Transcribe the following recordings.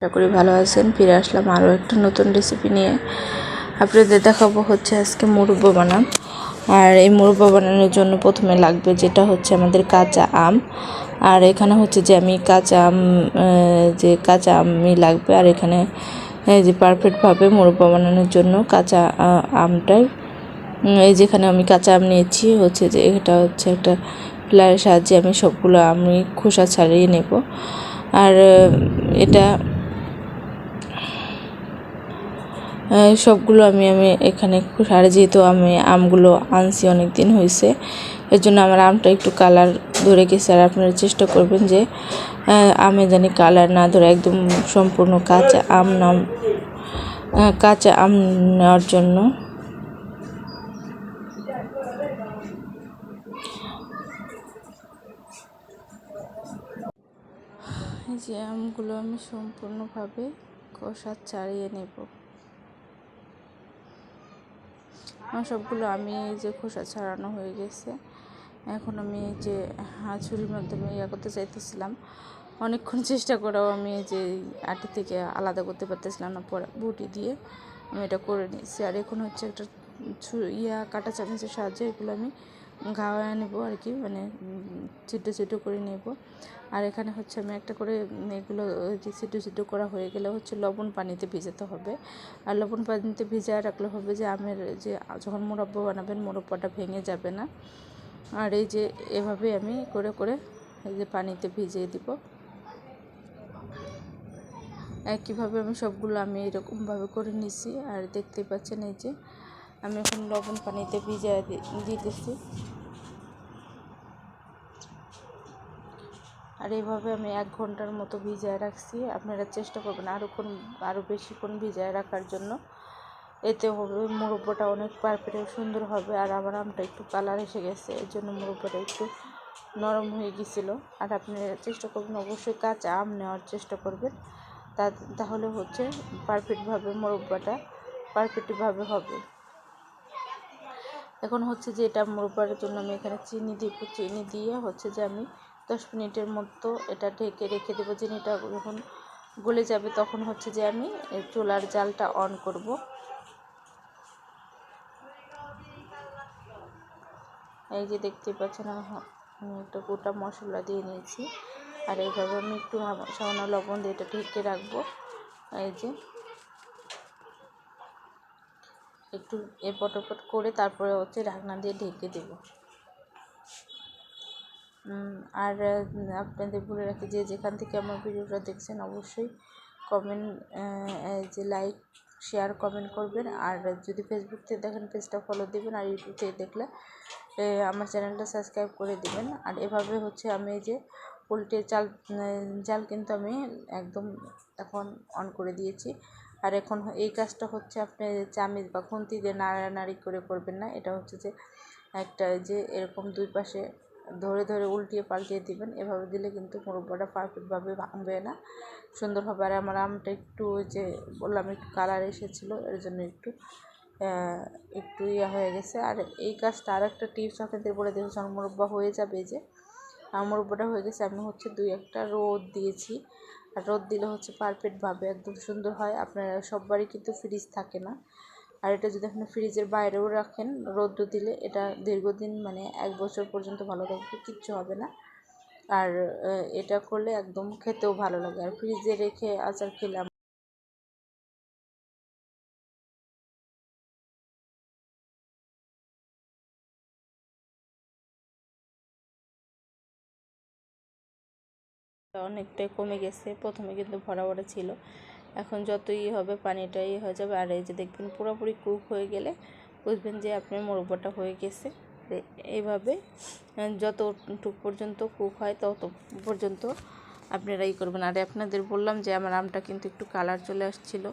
আশা করি ভালো আছেন। ফিরে আসলাম আরও একটা নতুন রেসিপি নিয়ে। আপনাদের দেখাবো হচ্ছে আজকে মুরব্বা বানাম। আর এই মুরব্বা বানানোর জন্য প্রথমে লাগবে যেটা হচ্ছে আমাদের কাঁচা আম। আর এখানে হচ্ছে যে আমি কাঁচা আমই লাগবে। আর এখানে যে পারফেক্টভাবে মুরব্বা বানানোর জন্য কাঁচা আমটাই যেখানে আমি কাঁচা আম নিয়েছি হচ্ছে যে এটা হচ্ছে একটা প্লারের সাহায্যে আমি সবগুলো আমি খোসা ছাড়িয়ে নেব। আর এটা সবগুলো আমি এখানে সারে, যেহেতু আমি আমগুলো আনছি অনেক দিন হয়েছে, এর জন্য আমার আমটা একটু কালার ধরে গেছে। আর আপনারা চেষ্টা করবেন যে আমে জানি কালার না ধরে একদম সম্পূর্ণ কাঁচা আম নেওয়ার জন্য। এই যে আমগুলো আমি সম্পূর্ণভাবে খোসা ছাড়িয়ে নেব। আমার সবগুলো আমি যে খোসা ছাড়ানো হয়ে গেছে। এখন আমি যে ছুরির মাধ্যমে করতে চাইতেছিলাম, অনেকক্ষণ চেষ্টা করেও আমি যে আটি থেকে আলাদা করতে পারতেছিলাম না, পরে বটি দিয়ে আমি এটা করে নিয়েছি। আর এখন হচ্ছে একটা কাঁটা চামচের সাহায্যে এগুলো আমি ঘাওয়া নেব আর কি, মানে ছিটো ছিটো করে নেব। আর এখানে হচ্ছে আমি একটা করে এগুলো যে ছিটো ছিটো করা হয়ে গেলে হচ্ছে লবণ পানিতে ভিজাতে হবে। আর লবণ পানিতে ভিজিয়ে রাখলে হবে যে আমের যে যখন মুরব্বা বানাবেন মুরব্বাটা ভেঙে যাবে না। আর এই যে এভাবে আমি করে করে এই যে পানিতে ভিজিয়ে দিব। একইভাবে আমি সবগুলো আমি এরকমভাবে করে নিছি। আর দেখতে পাচ্ছেন এই যে আমি এখন লবণ পানিতে ভিজিয়ে দিতেছি। আর এইভাবে আমি 1 ঘন্টার মতো ভিজিয়ে রাখছি। আপনারা চেষ্টা করবেন আরও বেশিক্ষণ ভিজিয়ে রাখার জন্য। এতে হবে মুরব্বাটা অনেক পারফেক্ট সুন্দর হবে। আর আমার আমটা একটু কালার এসে গেছে, এর জন্য মুরব্বাটা একটু নরম হয়ে গিয়েছিলো। আর আপনারা চেষ্টা করবেন অবশ্যই কাঁচা আম নেওয়ার চেষ্টা করবেন, তাহলে হচ্ছে পারফেক্টভাবে মুরব্বাটা পারফেক্টভাবে হবে। এখন হচ্ছে যে এটা মুরব্বার জন্য আমি এখানে চিনি দিব। চিনি দিয়ে হচ্ছে যে আমি 10 মিনিটের মতো এটা ঢেকে রেখে দেবো। চিনিটা যখন গলে যাবে তখন হচ্ছে যে আমি চুলার জালটা অন করব। এই যে দেখতে পাচ্ছেন আমি একটা গোটা মশলা দিয়ে নিয়েছি। আর এইভাবে আমি একটু সামান্য লবণ দিয়ে এটা ঢেকে রাখবো। এই যে একটু এপট ওপট করে তারপরে হচ্ছে ঢাকনা দিয়ে ঢেকে দেব। আর আপনাদের বলে রাখি যে যেখান থেকে আমার ভিডিওটা দেখছেন অবশ্যই কমেন্ট যে লাইক শেয়ার কমেন্ট করবেন। আর যদি ফেসবুক থেকে দেখেন পেজটা ফলো দিবেন। আর ইউটিউব থেকে দেখলে আমার চ্যানেলটা সাবস্ক্রাইব করে দিবেন। আর এভাবে হচ্ছে আমি এই যে উল্টে জাল কিন্তু আমি একদম এখন অন করে দিয়েছি। আর এখন এই কাজটা হচ্ছে আপনি চামিচ বা খুন্তি দিয়ে নাড়ানাড়ি করে করবেন না। এটা হচ্ছে যে একটা যে এরকম দুই পাশে ধরে ধরে উল্টিয়ে পাল্টিয়ে দিবেন। এভাবে দিলে কিন্তু মুরব্বাটা পারফেক্টভাবে ভাঙবে না, সুন্দর হবে। আর আমার আমটা একটু যে বললাম একটু কালার এসেছিলো, এর জন্য একটু হয়ে গেছে। আর এই কাজটা আর একটা টিপস আপনাদের বলে দিয়েছি, যখন মুরব্বা হয়ে যাবে, যে মুরব্বাটা হয়ে গেছে, আমি হচ্ছে 2-1টা রোদ দিয়েছি। আর রোদ দিলে হচ্ছে পারফেক্টভাবে একদম সুন্দর হয়। আপনারা সববারই কিন্তু ফ্রিজ থাকে না। আর এটা যদি আপনি ফ্রিজের বাইরেও রাখেন রৌদ্র দিলে, এটা দীর্ঘদিন মানে 1 বছর পর্যন্ত ভালো থাকবে, কিচ্ছু হবে না। আর এটা করলে একদম খেতেও ভালো লাগে। আর ফ্রিজে রেখে আচার খেলে অনেকটাই কমে গেছে। প্রথমে কিন্তু ভরা ভরা ছিল, এখন যতই হবে পানিটাই হয়ে যাবে। আর এই যে দেখবেন পুরোপুরি কুক হয়ে গেলে বুঝবেন যে আপনার মুরব্বাটা হয়ে গেছে। এইভাবে যতটুক পর্যন্ত কুক হয় তত পর্যন্ত আপনারা করবেন। আর আপনাদের বললাম যে আমার আমটা কিন্তু একটু কালার চলে আসছিলো,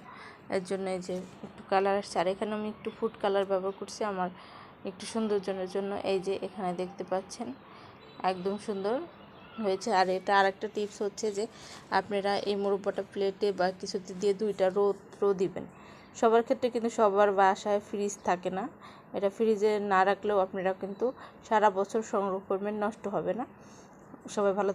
এর জন্য এই যে একটু কালার আসছে। আর এখানে আমি একটু ফুড কালার ব্যবহার করছি আমার একটু সৌন্দর্যের জন্য। এই যে এখানে দেখতে পাচ্ছেন একদম সুন্দর হয়েছে। আর এটা আরেকটা টিপস হচ্ছে যে আপনারা এই মুরব্বাটা প্লেটে বা কিছুতে দিয়ে 2টা রো দিবেন। সবার ক্ষেত্রে কিন্তু সবার বাসায় ফ্রিজ থাকে না, এটা ফ্রিজে না রাখলেও আপনারা কিন্তু সারা বছর সংগ্রহ করবেন, নষ্ট হবে না। সবাই ভালো